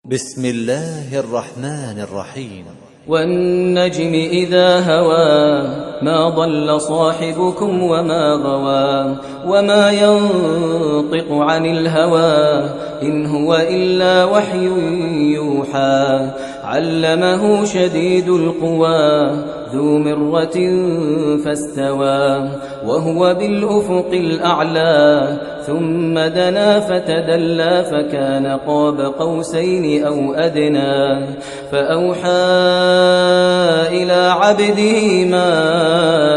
بسم الله الرحمن الرحيم. والنجم إذا هوى ما ضل صاحبكم وما غوى وما ينطق عن الهوى إن هو إلا وحي يوحى علمه شديد القوى ذو مرة فاستوى وهو بالأفق الأعلى ثم دنا فتدلى فكان قاب قوسين أو أدنى فأوحى إلى عبده ما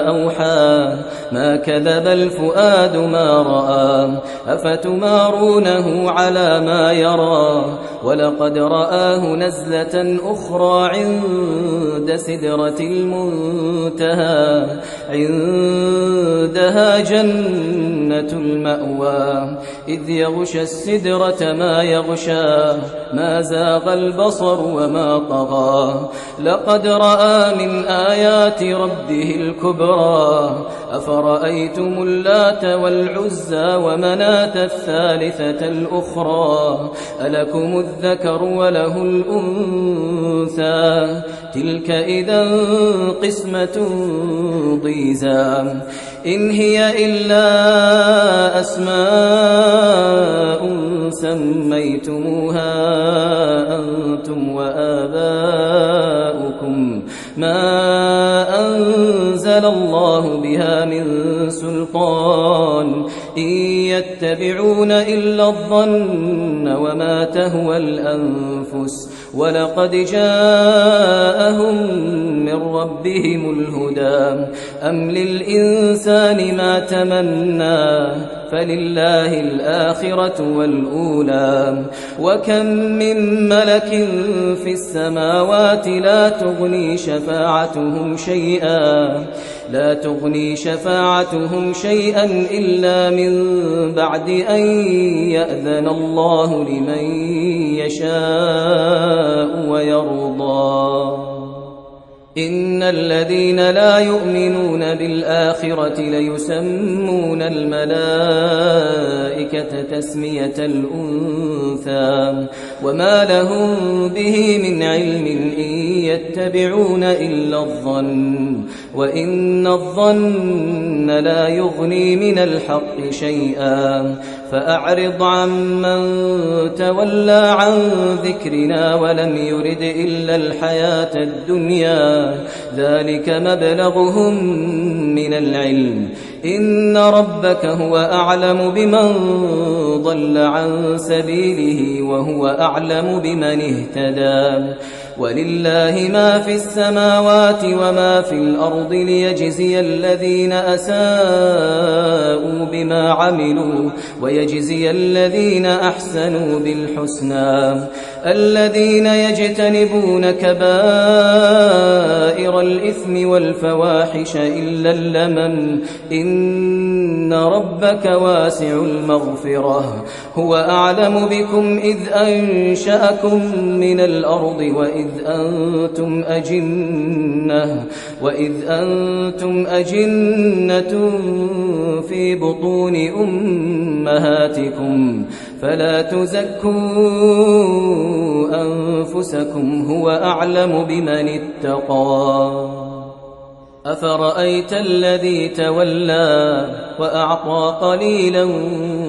أوحى ما كذب الفؤاد ما رأى أفتمارونه على ما يرى ولقد رآه نزلة أخرى عند سدرة المنتهى عندها جنة المأوى إذ يغشى السدرة ما يغشى ما زاغ البصر وما طغى لقد رأى من آيات ربه الكبرى أفرأيتم اللات والعزى ومناة الثالثة الأخرى ألكم الذكر وله الأنثى تلك إذا قسمة ضيزى إن هي إلا أسماء سميتموها أنتم وآباؤكم ما أنزل الله بها من سلطان إن يتبعون إلا الظن وما تهوى الأنفس ولقد جاءهم من ربهم الهدى أم للإنسان ما تمنى فلله الآخرة والأولى وكم من ملك في السماوات لا تغني شفاعتهم شيئا إلا من بعد أن يأذن الله لمن يشاء ويرضى إن الذين لا يؤمنون بالآخرة ليسمون الملائكة تسمية الأنثى وما لهم به من علم إن يتبعون إلا الظن وإن الظن لا يغني من الحق شيئا فأعرض عمن تولى عن ذكرنا ولم يرد إلا الحياة الدنيا ذلك مبلغهم من العلم إن ربك هو أعلم بمن ضل عن سبيله وهو أعلم بمن اهتدى ولله ما في السماوات وما في الأرض ليجزي الذين أساءوا بما عملوا ويجزي الذين أحسنوا بالحسنى الذين يجتنبون كبائر الإثم والفواحش إلا اللمم إن ربك واسع المغفرة هو أعلم بكم إذ أنشأكم من الأرض وإذ أنتم أجنة في بطون أمهاتكم فلا تزكوا أنفسكم هو أعلم بمن اتقى أفرأيت الذي تولى وأعطى قليلا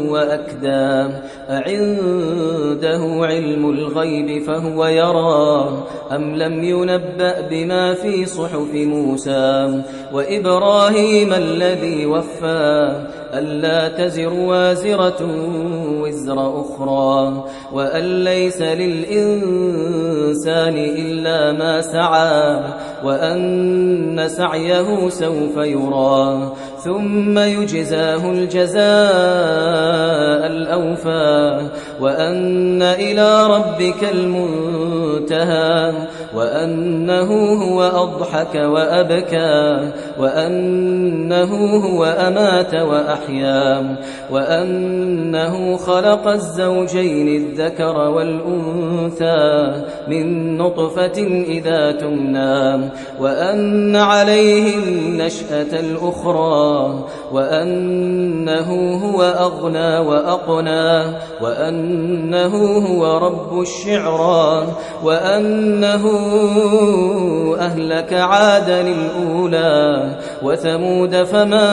وأكدى أعنده علم الغيب فهو يرى أم لم ينبأ بما في صحف موسى وإبراهيم الذي وفى ألا تزر وازرة وزر أخرى وأن ليس للإنسان إلا ما سعى وأن سعيه سوف يرى ثم يجزاه الجزاء الأوفى وأن إلى ربك المنتهى وأنه هو أضحك وأبكى وأنه هو أمات وأحيا وأنه خلق الزوجين الذكر والأنثى من نطفة إذا تمنى وأن عليه النشأة الأخرى وأنه هو أغنى وأقنى وأن وأنه هو رب الشعرى وأنه أهلك عادا الأولى وثمود فما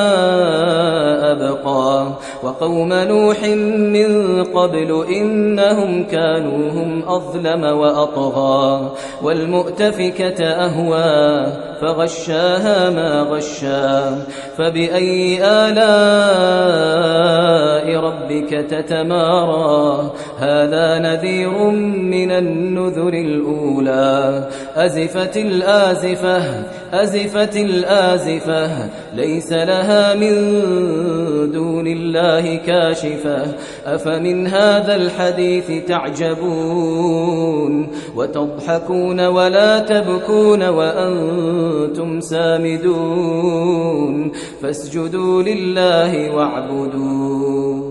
أبقى وقوم نوح من قبل إنهم كانوا هم أظلم وأطغى والمؤتفكة أهوى فغشاها ما غشا فبأي آلاء ربك تتمارى هذا نذير من النذر الأولى أزفت الآزفة ليس لها من دون الله كاشفة أفمن هذا الحديث تعجبون وتضحكون ولا تبكون وأنتم سامدون فاسجدوا لله واعبدوا